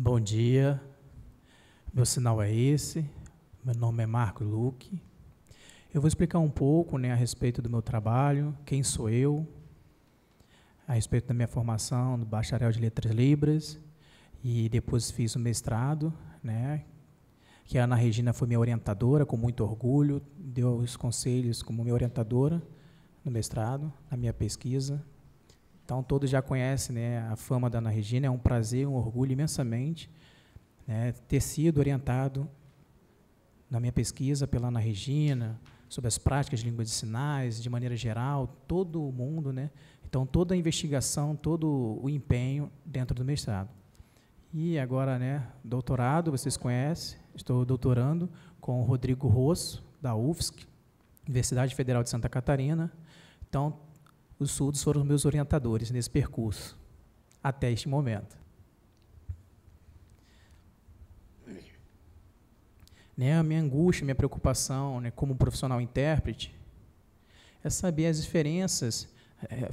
Bom dia, meu sinal é esse, meu nome é Marco Luque. Eu vou explicar um pouco, a respeito do meu trabalho, quem sou eu, a respeito da minha formação no Bacharel de Letras Libras, e depois fiz o mestrado, que a Ana Regina foi minha orientadora, com muito orgulho, deu os conselhos como minha orientadora no mestrado, na minha pesquisa. Então, todos já conhecem, a fama da Ana Regina. É um prazer, um orgulho imensamente, ter sido orientado na minha pesquisa pela Ana Regina, sobre as práticas de língua de sinais, de maneira geral, todo o mundo, Então, toda a investigação, todo o empenho dentro do mestrado. E agora, doutorado, vocês conhecem, estou doutorando com o Rodrigo Rosso, da UFSC, Universidade Federal de Santa Catarina. Então, os surdos foram meus orientadores nesse percurso, até este momento. A minha angústia, minha preocupação, como profissional intérprete, é saber as diferenças,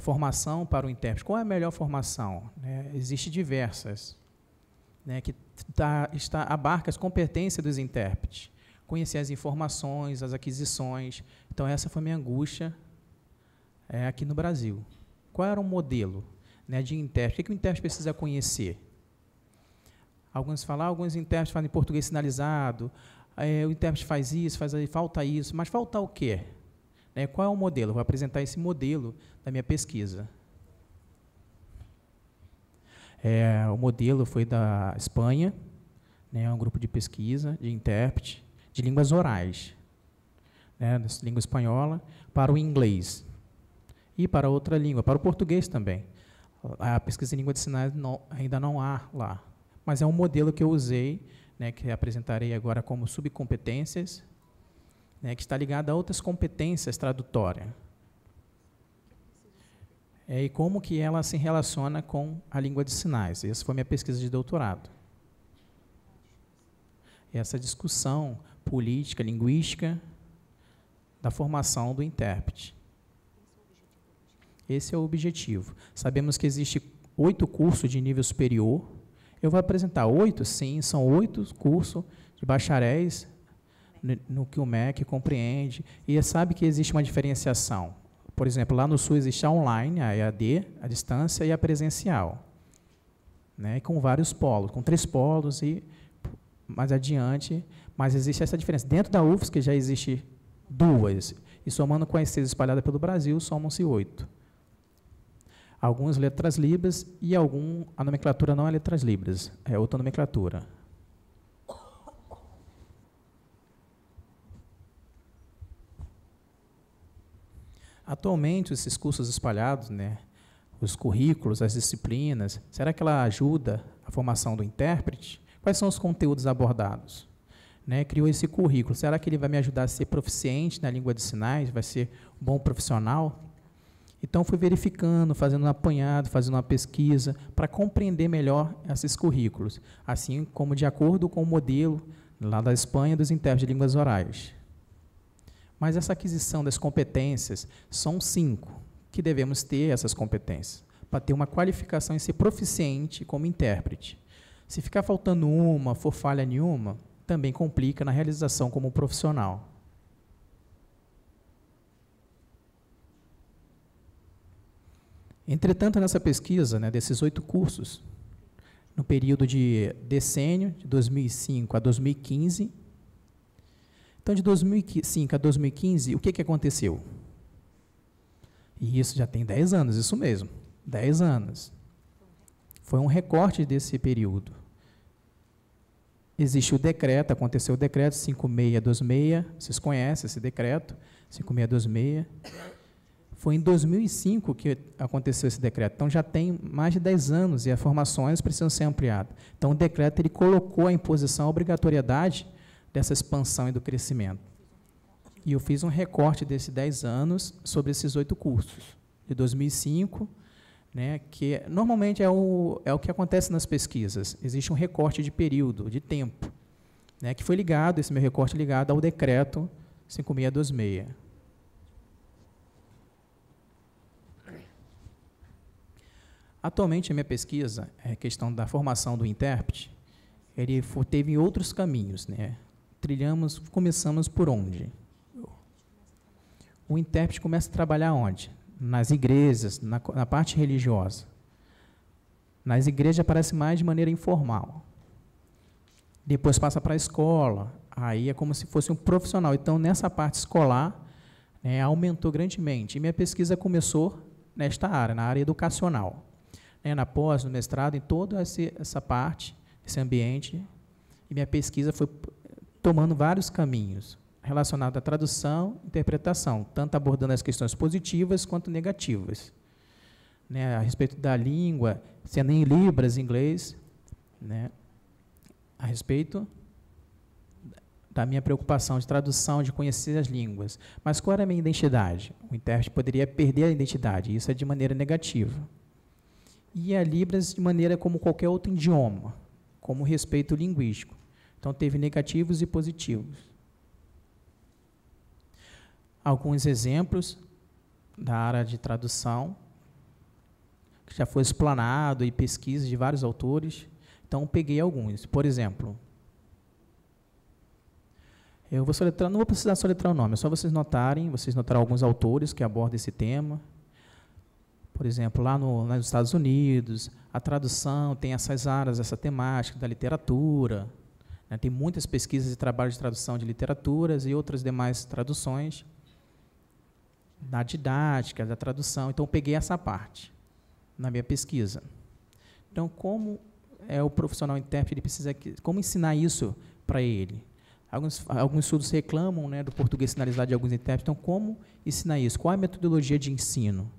formação para o intérprete. Qual é a melhor formação? Existem diversas, que abarca as competências dos intérpretes, conhecer as informações, as aquisições. Então, essa foi a minha angústia aqui no Brasil. Qual era o modelo de intérprete? O que o intérprete precisa conhecer? Alguns intérpretes falam em português sinalizado, o intérprete faz isso, falta isso, mas falta o quê? Qual é o modelo? Eu vou apresentar esse modelo da minha pesquisa. O modelo foi da Espanha, um grupo de pesquisa de intérprete de línguas orais, da língua espanhola para o inglês e para outra língua, para o português também. A pesquisa em língua de sinais ainda não há lá, mas é um modelo que eu usei, que apresentarei agora como subcompetências, que está ligado a outras competências tradutórias. E como que ela se relaciona com a língua de sinais. Essa foi minha pesquisa de doutorado. Essa discussão política, linguística, da formação do intérprete. Esse é o objetivo. Sabemos que existe 8 cursos de nível superior. Eu vou apresentar 8, sim, são 8 cursos de bacharéis no que o MEC compreende. E sabe que existe uma diferenciação. Por exemplo, lá no Sul existe a online, a EAD, a distância e a presencial. Com vários polos, com 3 polos e mais adiante, mas existe essa diferença. Dentro da UFSC já existe 2, e somando com as 6 espalhadas pelo Brasil, somam-se 8. Algumas letras libras e a nomenclatura não é letras libras, é outra nomenclatura. Atualmente, esses cursos espalhados, os currículos, as disciplinas, será que ela ajuda a formação do intérprete? Quais são os conteúdos abordados? Criou esse currículo, será que ele vai me ajudar a ser proficiente na língua de sinais, vai ser um bom profissional? Então, fui verificando, fazendo um apanhado, fazendo uma pesquisa, para compreender melhor esses currículos, assim como de acordo com o modelo lá da Espanha dos intérpretes de línguas orais. Mas essa aquisição das competências, são 5 que devemos ter essas competências, para ter uma qualificação e ser proficiente como intérprete. Se ficar faltando uma, for falha nenhuma, também complica na realização como profissional. Entretanto, nessa pesquisa, desses 8 cursos, no período de decênio, de 2005 a 2015, então, de 2005 a 2015, o que aconteceu? E isso já tem 10 anos, isso mesmo, 10 anos. Foi um recorte desse período. Existe o decreto, aconteceu o decreto 5626, vocês conhecem esse decreto, 5626. Foi em 2005 que aconteceu esse decreto, então já tem mais de 10 anos e as formações precisam ser ampliadas. Então, o decreto ele colocou a imposição, a obrigatoriedade dessa expansão e do crescimento. E eu fiz um recorte desses 10 anos sobre esses 8 cursos, de 2005, que normalmente é o que acontece nas pesquisas. Existe um recorte de período, de tempo, que foi ligado, esse meu recorte ligado ao decreto 5626. Atualmente, a minha pesquisa é a questão da formação do intérprete, ele teve outros caminhos, né? Começamos por onde? O intérprete começa a trabalhar onde? Nas igrejas, na parte religiosa. Nas igrejas aparece mais de maneira informal. Depois passa para a escola, aí é como se fosse um profissional. Então, nessa parte escolar, né, aumentou grandemente. E minha pesquisa começou nesta área, na área educacional. Né, na pós, no mestrado, em toda essa parte, esse ambiente, e minha pesquisa foi tomando vários caminhos relacionados à tradução e interpretação, tanto abordando as questões positivas quanto negativas. Né, a respeito da língua, sendo em Libras, inglês, né, a respeito da minha preocupação de tradução, de conhecer as línguas. Mas qual era a minha identidade? O intérprete poderia perder a identidade, isso é de maneira negativa. E a Libras de maneira como qualquer outro idioma, como respeito linguístico. Então, teve negativos e positivos. Alguns exemplos da área de tradução, que já foi explanado e pesquisa de vários autores. Então, peguei alguns. Por exemplo, eu vou soletrar, não vou precisar soletrar o nome, é só vocês notarem, vocês notarão alguns autores que abordam esse tema. Por exemplo, lá nos Estados Unidos, a tradução tem essas áreas, essa temática da literatura, né, tem muitas pesquisas e trabalhos de tradução de literaturas e outras demais traduções, da didática, da tradução. Então, eu peguei essa parte na minha pesquisa. Então, como o profissional intérprete, ele precisa, como ensinar isso para ele? Alguns estudos reclamam, né, do português sinalizado de alguns intérpretes. Então, como ensinar isso? Qual é a metodologia de ensino?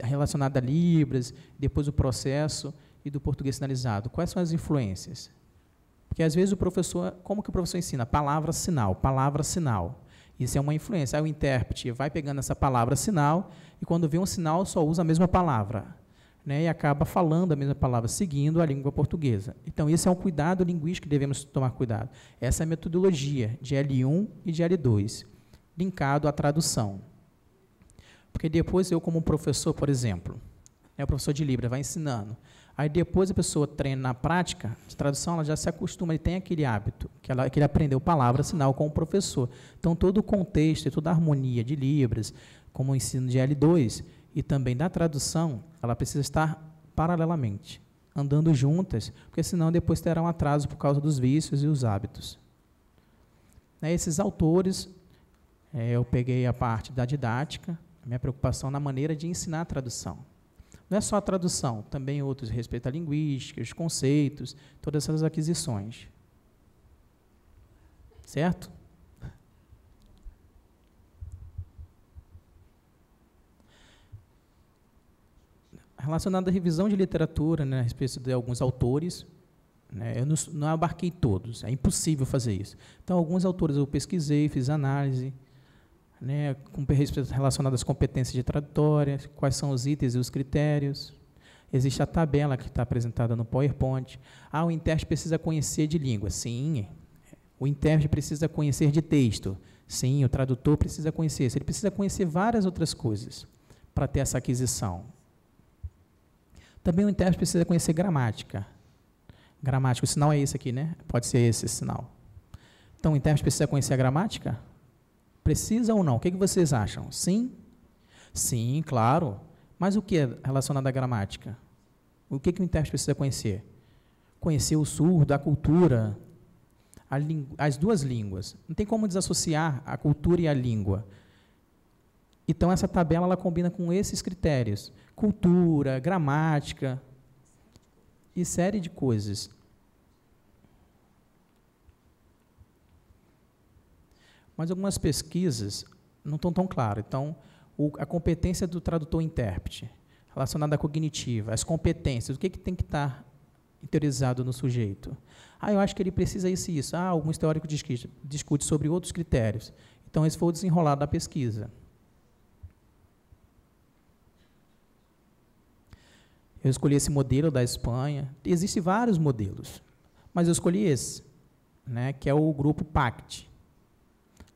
Relacionada a Libras, depois o processo e do português sinalizado. Quais são as influências? Porque, às vezes, o professor, como que o professor ensina? Palavra-sinal, palavra-sinal. Isso é uma influência. Aí o intérprete vai pegando essa palavra-sinal e, quando vê um sinal, só usa a mesma palavra, né, e acaba falando a mesma palavra, seguindo a língua portuguesa. Então, esse é um cuidado linguístico que devemos tomar cuidado. Essa é a metodologia de L1 e de L2, linkado à tradução. Porque depois eu, como professor, por exemplo, o professor de Libras vai ensinando, aí depois a pessoa treina na prática de tradução, ela já se acostuma, ele tem aquele hábito, que ele aprendeu palavra, sinal com o professor. Então, todo o contexto e toda a harmonia de Libras, como o ensino de L2, e também da tradução, ela precisa estar paralelamente, andando juntas, porque senão depois terá um atraso por causa dos vícios e os hábitos. Esses autores, eu peguei a parte da didática, a minha preocupação na maneira de ensinar a tradução. Não é só a tradução, também outros respeito à linguística, os conceitos, todas essas aquisições. Certo? Relacionado à revisão de literatura, né, a respeito de alguns autores, né, eu não abarquei todos, é impossível fazer isso. Então, alguns autores eu pesquisei, fiz análise, né, com respeito relacionado às competências de tradutória, quais são os itens e os critérios. Existe a tabela que está apresentada no PowerPoint. O intérprete precisa conhecer de língua. Sim. O intérprete precisa conhecer de texto. Sim, o tradutor precisa conhecer. Ele precisa conhecer várias outras coisas para ter essa aquisição. Também o intérprete precisa conhecer gramática. Gramática, o sinal é esse aqui, né? Pode ser esse sinal. Então, o intérprete precisa conhecer a gramática? Precisa ou não? O que vocês acham? Sim? Sim, claro. Mas o que é relacionado à gramática? O que o intérprete precisa conhecer? Conhecer o surdo, a cultura, as duas línguas. Não tem como desassociar a cultura e a língua. Então, essa tabela ela combina com esses critérios. Cultura, gramática e série de coisas. Mas algumas pesquisas não estão tão claras. Então, a competência do tradutor-intérprete, relacionada à cognitiva, as competências, o que tem que estar interiorizado no sujeito? Eu acho que ele precisa isso e isso. Alguns teóricos discutem sobre outros critérios. Então, esse foi o desenrolar da pesquisa. Eu escolhi esse modelo da Espanha. Existem vários modelos, mas eu escolhi esse, né, que é o grupo PACT,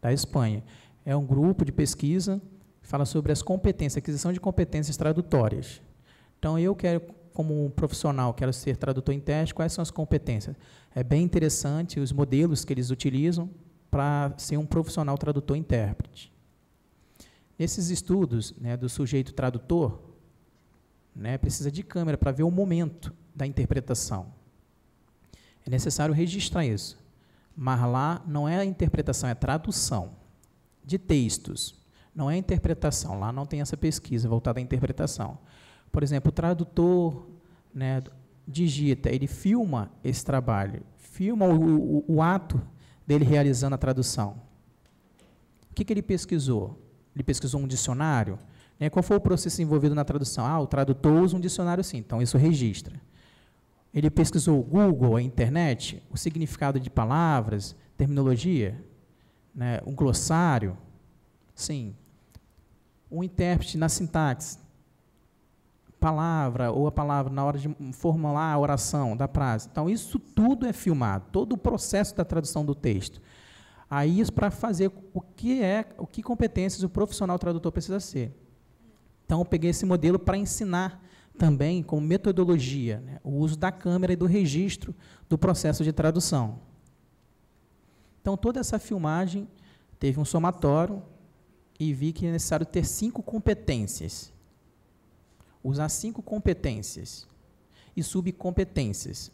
da Espanha. É um grupo de pesquisa que fala sobre as competências, aquisição de competências tradutórias. Então, eu quero como um profissional, quero ser tradutor intérprete, quais são as competências? É bem interessante os modelos que eles utilizam para ser um profissional tradutor intérprete. Nesses estudos, né, do sujeito tradutor, né, precisa de câmera para ver o momento da interpretação. É necessário registrar isso. Mas lá não é a interpretação, é a tradução de textos. Não é a interpretação, lá não tem essa pesquisa voltada à interpretação. Por exemplo, o tradutor, né, digita, ele filma esse trabalho, filma o ato dele realizando a tradução. O que ele pesquisou? Ele pesquisou um dicionário? Né, qual foi o processo envolvido na tradução? Ah, o tradutor usa um dicionário sim, então isso registra. Ele pesquisou o Google, a internet, o significado de palavras, terminologia, né, um glossário? Sim. Um intérprete na sintaxe, palavra ou a palavra na hora de formular a oração da frase. Então, isso tudo é filmado, todo o processo da tradução do texto. Aí, isso para fazer o que competências o profissional tradutor precisa ser. Então, eu peguei esse modelo para ensinar também, como metodologia, né, o uso da câmera e do registro do processo de tradução. Então, toda essa filmagem teve um somatório e vi que é necessário ter 5 competências. Usar 5 competências e subcompetências.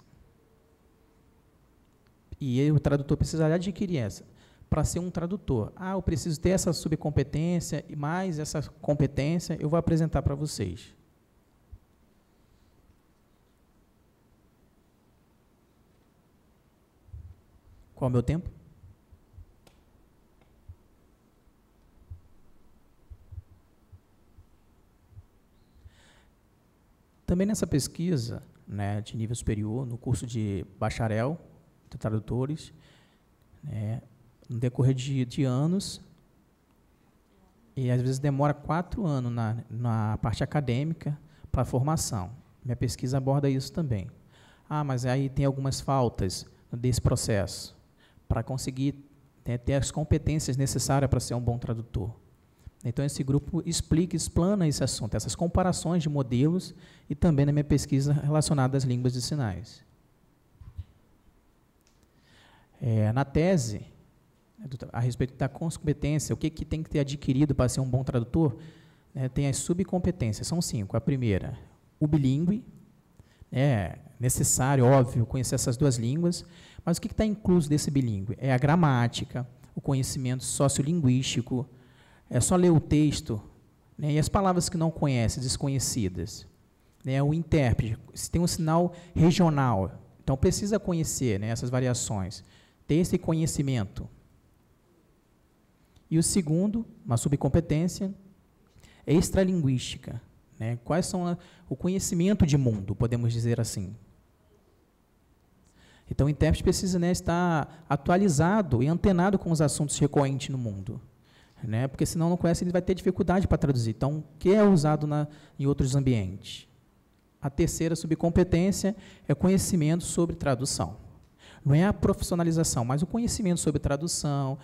E o tradutor precisaria adquirir essa. Para ser um tradutor, eu preciso ter essa subcompetência e mais essa competência, eu vou apresentar para vocês. Qual é o meu tempo? Também nessa pesquisa, né, de nível superior, no curso de bacharel de tradutores, né, no decorrer de anos, e às vezes demora 4 anos na parte acadêmica para a formação. Minha pesquisa aborda isso também. Mas aí tem algumas faltas desse processo para conseguir, né, ter as competências necessárias para ser um bom tradutor. Então, esse grupo explana esse assunto, essas comparações de modelos e também na minha pesquisa relacionada às línguas de sinais. Na tese, a respeito da competência, o que tem que ter adquirido para ser um bom tradutor, né, tem as subcompetências, são 5. A primeira, o bilíngue, é necessário, óbvio, conhecer essas 2 línguas, mas o que está incluso desse bilíngue? É a gramática, o conhecimento sociolinguístico, é só ler o texto, né, e as palavras que não conhece, desconhecidas. Né, o intérprete, se tem um sinal regional, então precisa conhecer, né, essas variações, ter esse conhecimento. E o segundo, uma subcompetência, é extralinguística. Né, quais são o conhecimento de mundo, podemos dizer assim. Então, o intérprete precisa, né, estar atualizado e antenado com os assuntos recorrentes no mundo. Né, porque, senão, não conhece, ele vai ter dificuldade para traduzir. Então, o que é usado em outros ambientes? A terceira subcompetência é conhecimento sobre tradução. Não é a profissionalização, mas o conhecimento sobre tradução,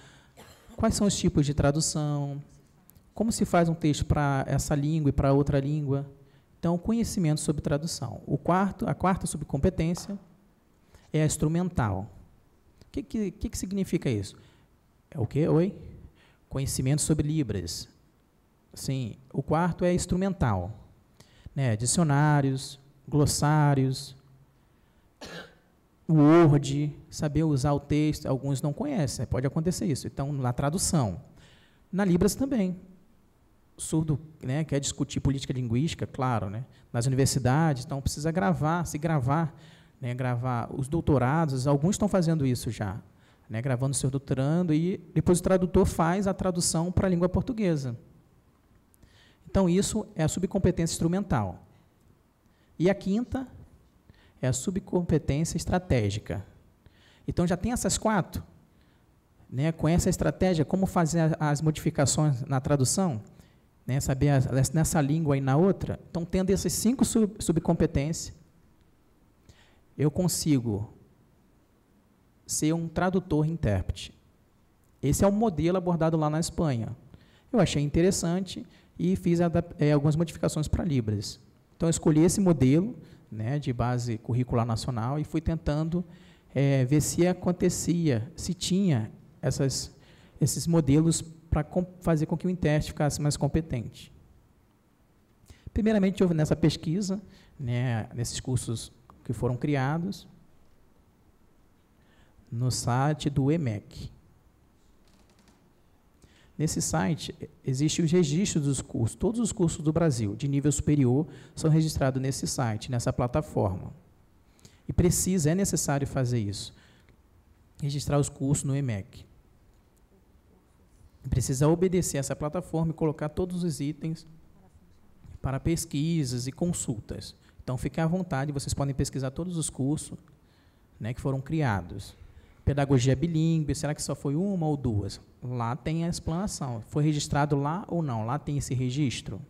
quais são os tipos de tradução, como se faz um texto para essa língua e para outra língua. Então, conhecimento sobre tradução. A quarta subcompetência é a instrumental. O que significa isso? É o quê? Oi? Conhecimento sobre Libras. Sim, o quarto é instrumental. Né? Dicionários, glossários, o Word, saber usar o texto, alguns não conhecem, pode acontecer isso. Então, na tradução. Na Libras também. O surdo, né, quer discutir política linguística, claro, né, nas universidades, então precisa se gravar, né, gravar os doutorados, alguns estão fazendo isso já, né, gravando o seu doutorando, e depois o tradutor faz a tradução para a língua portuguesa. Então, isso é a subcompetência instrumental. E a quinta é a subcompetência estratégica. Então, já tem essas 4, né, conhece a estratégia, como fazer as modificações na tradução, né, saber nessa língua e na outra. Então, tendo essas 5 subcompetências, eu consigo ser um tradutor-intérprete. Esse é o modelo abordado lá na Espanha. Eu achei interessante e fiz algumas modificações para Libras. Então, eu escolhi esse modelo, né, de base curricular nacional e fui tentando ver se acontecia, se tinha esses modelos para fazer com que o intérprete ficasse mais competente. Primeiramente, houve nessa pesquisa, né, nesses cursos que foram criados, no site do EMEC. Nesse site, existem os registros dos cursos. Todos os cursos do Brasil, de nível superior, são registrados nesse site, nessa plataforma. E é necessário fazer isso. Registrar os cursos no EMEC. Precisa obedecer essa plataforma e colocar todos os itens para pesquisas e consultas. Então, fiquem à vontade, vocês podem pesquisar todos os cursos, né, que foram criados. Pedagogia bilíngue, será que só foi uma ou duas? Lá tem a explanação. Foi registrado lá ou não? Lá tem esse registro.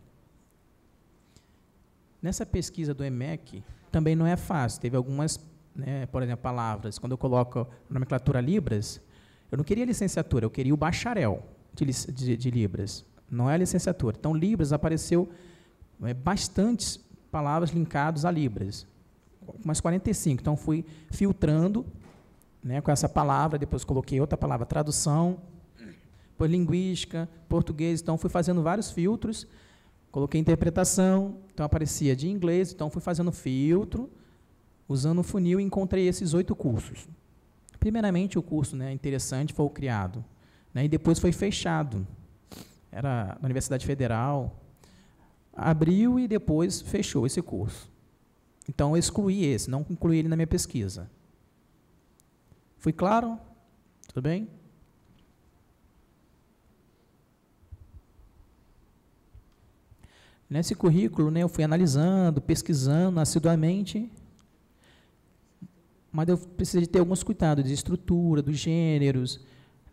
Nessa pesquisa do EMEC, também não é fácil. Teve algumas, né, por exemplo, palavras. Quando eu coloco a nomenclatura Libras, eu não queria licenciatura, eu queria o bacharel de Libras. Não é a licenciatura. Então, Libras apareceu bastantes palavras linkadas a Libras. Umas 45. Então, fui filtrando, né, com essa palavra, depois coloquei outra palavra, tradução, depois linguística, português, então fui fazendo vários filtros, coloquei interpretação, então aparecia de inglês, então fui fazendo filtro, usando o funil e encontrei esses 8 cursos. Primeiramente, o curso, né, interessante foi o criado, né, e depois foi fechado, era na Universidade Federal, abriu e depois fechou esse curso. Então, eu excluí esse, não incluí ele na minha pesquisa. Fui claro? Tudo bem? Nesse currículo, né, eu fui analisando, pesquisando assiduamente, mas eu precisei ter alguns cuidados de estrutura, dos gêneros,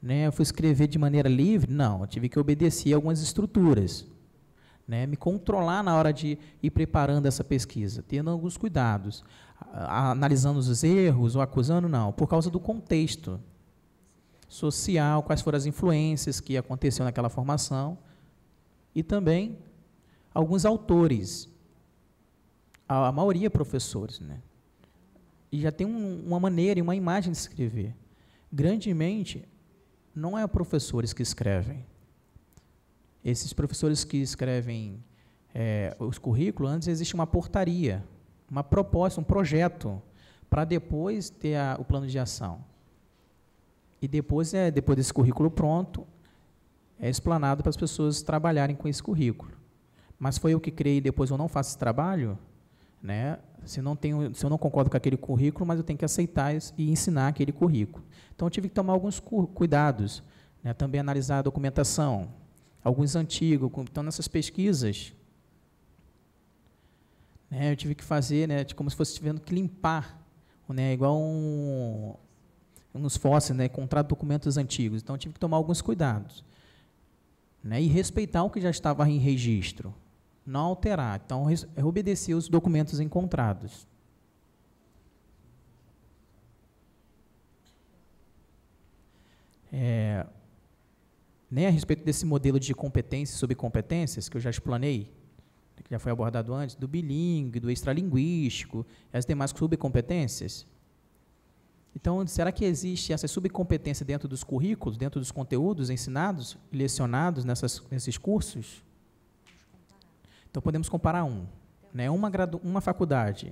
né, eu fui escrever de maneira livre? Não, eu tive que obedecer a algumas estruturas, né, me controlar na hora de ir preparando essa pesquisa, tendo alguns cuidados. Analisando os erros ou acusando, não, por causa do contexto social, quais foram as influências que aconteceram naquela formação, e também alguns autores, a maioria professores, né? E já tem uma maneira e uma imagem de escrever. Grandemente, não é professores que escrevem. Esses professores que escrevem os currículos, antes existe uma portaria, uma proposta, um projeto, para depois ter o plano de ação. E depois desse currículo pronto, é explanado para as pessoas trabalharem com esse currículo. Mas foi eu que criei e depois eu não faço esse trabalho, né? Se eu não concordo com aquele currículo, mas eu tenho que aceitar e ensinar aquele currículo. Então, eu tive que tomar alguns cuidados, né? Também analisar a documentação, alguns antigos. Então, nessas pesquisas, eu tive que fazer, né, como se fosse tendo que limpar, né, igual uns fósseis, né, encontrar documentos antigos. Então, eu tive que tomar alguns cuidados, né, e respeitar o que já estava em registro, não alterar. Então, obedecer os documentos encontrados. A respeito desse modelo de competências e subcompetências, que eu já explanei, que já foi abordado antes, do bilíngue, do extralinguístico, e as demais subcompetências. Então, será que existe essa subcompetência dentro dos currículos, dentro dos conteúdos ensinados e lecionados nesses cursos? Então, podemos comparar né, uma faculdade,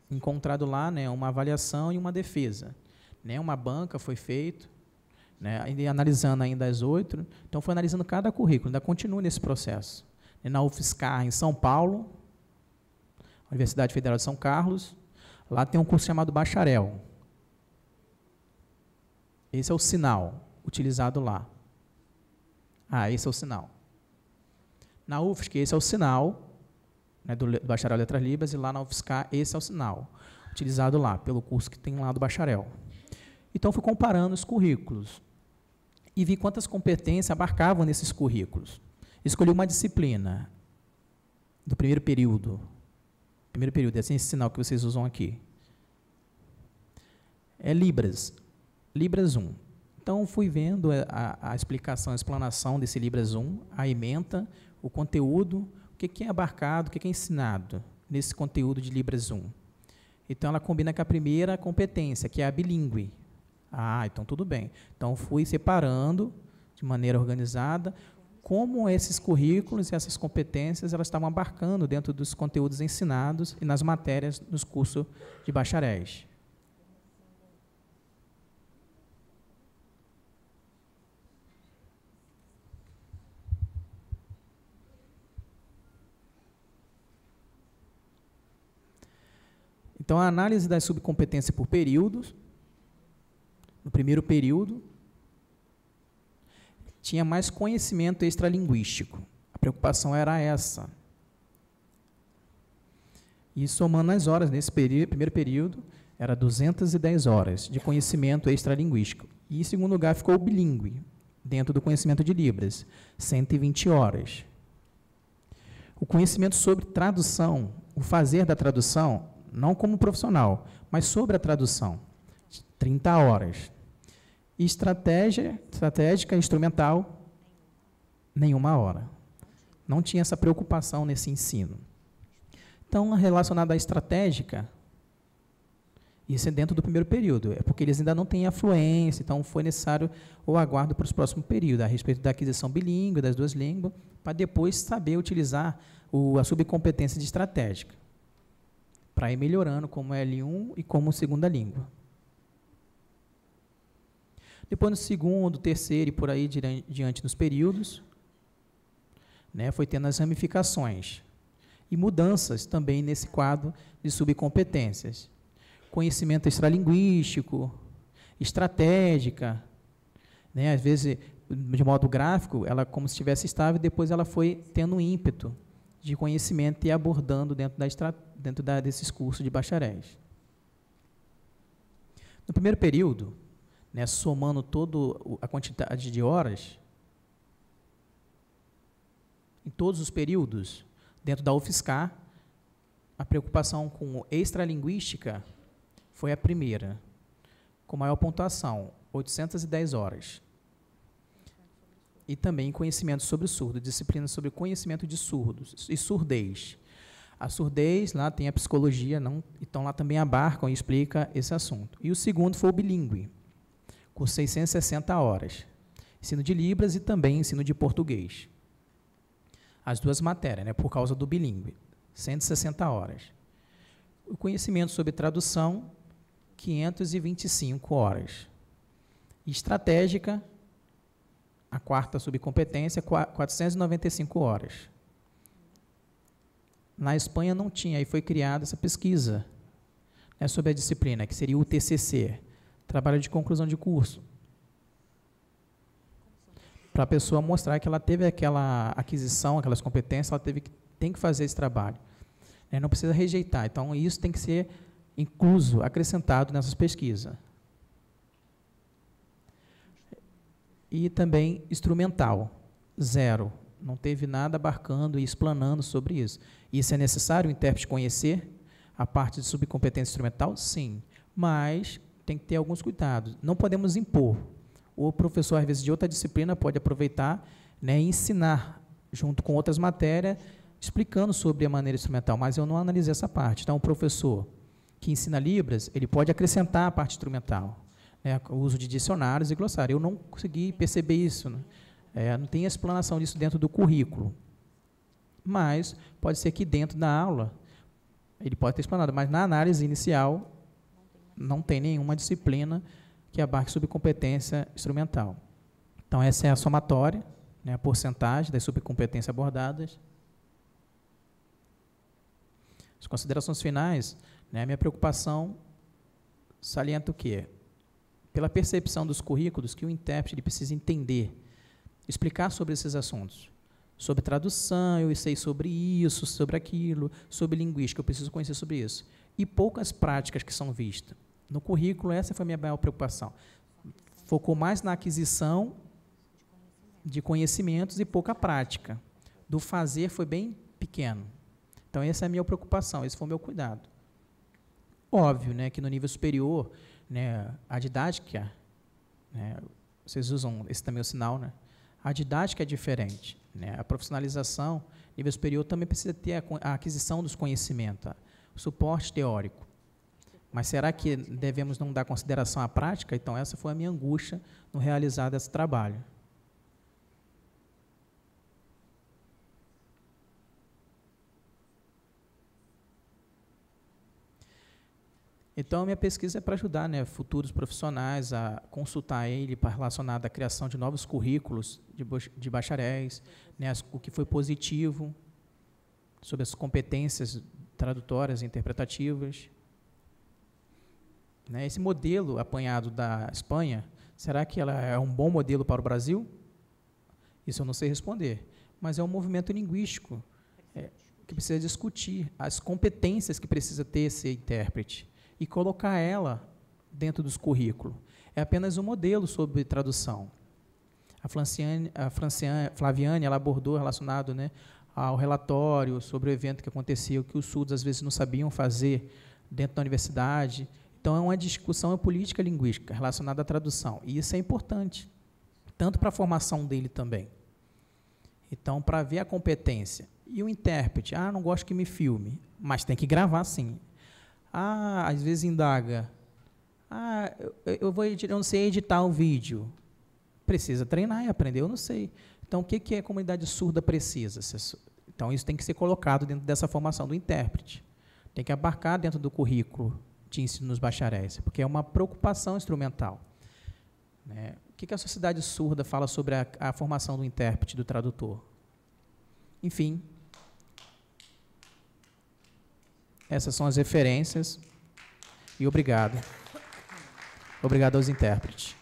encontrado lá, né, uma avaliação e uma defesa. Né, uma banca foi feita, né, analisando ainda as 8, então foi analisando cada currículo, ainda continua nesse processo. Na UFSCar, em São Paulo, Universidade Federal de São Carlos, lá tem um curso chamado bacharel. Esse é o sinal utilizado lá. Esse é o sinal. Na UFSC, esse é o sinal, né, do bacharel em Letras Libras, e lá na UFSCar, esse é o sinal utilizado lá, pelo curso que tem lá do bacharel. Então, fui comparando os currículos e vi quantas competências abarcavam nesses currículos. Escolhi uma disciplina do primeiro período. Primeiro período, esse sinal que vocês usam aqui. É Libras. Libras 1. Então, fui vendo a explicação, a explanação desse Libras 1, a ementa, o conteúdo, o que é abarcado, o que é ensinado. nesse conteúdo de Libras 1. Então, ela combina com a primeira competência, que é a bilíngue. Ah, então tudo bem. Então, fui separando de maneira organizada como esses currículos e essas competências elas estavam abarcando dentro dos conteúdos ensinados e nas matérias dos cursos de bacharéis. Então, a análise das subcompetências por períodos. No primeiro período, tinha mais conhecimento extralinguístico. A preocupação era essa. E somando as horas nesse primeiro período, era 210 horas de conhecimento extralinguístico. E, em segundo lugar, ficou o bilíngue, dentro do conhecimento de Libras, 120 horas. O conhecimento sobre tradução, o fazer da tradução, não como profissional, mas sobre a tradução, 30 horas. E estratégica instrumental, nenhuma hora. Não tinha essa preocupação nesse ensino. Então, relacionado à estratégica, isso é dentro do primeiro período, é porque eles ainda não têm a fluência, então foi necessário o aguardo para os próximos períodos, a respeito da aquisição bilíngue das duas línguas, para depois saber utilizar a subcompetência de estratégica, para ir melhorando como L1 e como segunda língua. Depois, no segundo, terceiro e por aí diante dos períodos, né, foi tendo as ramificações e mudanças também nesse quadro de subcompetências. Conhecimento extralinguístico, estratégica, né, às vezes, de modo gráfico, ela como se estivesse estável, e depois ela foi tendo um ímpeto de conhecimento e abordando dentro desses cursos de bacharéis. No primeiro período, né, somando toda a quantidade de horas, em todos os períodos, dentro da UFSCar, a preocupação com extralinguística foi a primeira, com maior pontuação, 810 horas. E também conhecimento sobre surdo, disciplina sobre conhecimento de surdos e surdez. A surdez, lá tem a psicologia, então lá também abarcam e explica esse assunto. E o segundo foi o bilíngue, com 660 horas. Ensino de Libras e também ensino de português. As duas matérias, né, por causa do bilíngue, 160 horas. O conhecimento sobre tradução, 525 horas. E estratégica, a quarta subcompetência, 495 horas. Na Espanha não tinha, aí foi criada essa pesquisa, né, sobre a disciplina, que seria o TCC, Trabalho de Conclusão de Curso, para a pessoa mostrar que ela teve aquela aquisição, aquelas competências, ela tem que fazer esse trabalho. Né, não precisa rejeitar, então isso tem que ser incluso, acrescentado nessas pesquisas. E também instrumental, 0. Não teve nada abarcando e explanando sobre isso. Isso é necessário o intérprete conhecer a parte de subcompetência instrumental? Sim, mas tem que ter alguns cuidados. Não podemos impor. O professor, às vezes, de outra disciplina pode aproveitar, né, e ensinar, junto com outras matérias, explicando sobre a maneira instrumental, mas eu não analisei essa parte. Então, o professor que ensina Libras, ele pode acrescentar a parte instrumental, né, o uso de dicionários e glossário. Eu não consegui perceber isso, né? Não tem explanação disso dentro do currículo. Mas pode ser que dentro da aula ele pode ter explanado, mas na análise inicial não tem nenhuma disciplina que abarque subcompetência instrumental. Então, essa é a somatória, né, a porcentagem das subcompetências abordadas. As considerações finais, né, a minha preocupação salienta o quê? Pela percepção dos currículos que o intérprete ele precisa entender, explicar sobre esses assuntos. Sobre tradução, eu sei sobre isso, sobre aquilo, sobre linguística, eu preciso conhecer sobre isso. E poucas práticas que são vistas. No currículo, essa foi a minha maior preocupação. Focou mais na aquisição de conhecimentos e pouca prática. Do fazer foi bem pequeno. Então, essa é a minha preocupação, esse foi o meu cuidado. Óbvio, né, que no nível superior, né, a didática, né, vocês usam, esse também é o sinal, né, A didática é diferente, né? A profissionalização, nível superior, também precisa ter a aquisição dos conhecimentos, o suporte teórico. Mas será que devemos não dar consideração à prática? Então, essa foi a minha angústia no realizar desse trabalho. Então, a minha pesquisa é para ajudar, né, futuros profissionais a consultar ele para relacionado à criação de novos currículos de bacharéis, né, o que foi positivo, sobre as competências tradutórias e interpretativas. Né, esse modelo apanhado da Espanha, será que ela é um bom modelo para o Brasil? Isso eu não sei responder, mas é um movimento linguístico que precisa discutir as competências que precisa ter esse intérprete e colocar ela dentro dos currículos. É apenas um modelo sobre tradução. A Flaviane, ela abordou relacionado, né, ao relatório sobre o evento que aconteceu, que os surdos às vezes não sabiam fazer dentro da universidade. Então, é uma discussão política linguística relacionada à tradução. E isso é importante, tanto para a formação dele também. Então, para ver a competência. E o intérprete, não gosto que me filme, mas tem que gravar sim. Às vezes indaga, eu não sei editar um vídeo. Precisa treinar e aprender, eu não sei. Então, o que a comunidade surda precisa? Então, isso tem que ser colocado dentro dessa formação do intérprete. Tem que abarcar dentro do currículo de ensino nos bacharéis, porque é uma preocupação instrumental. Né? O que a sociedade surda fala sobre a formação do intérprete, do tradutor? Enfim, essas são as referências e obrigado. Obrigado aos intérpretes.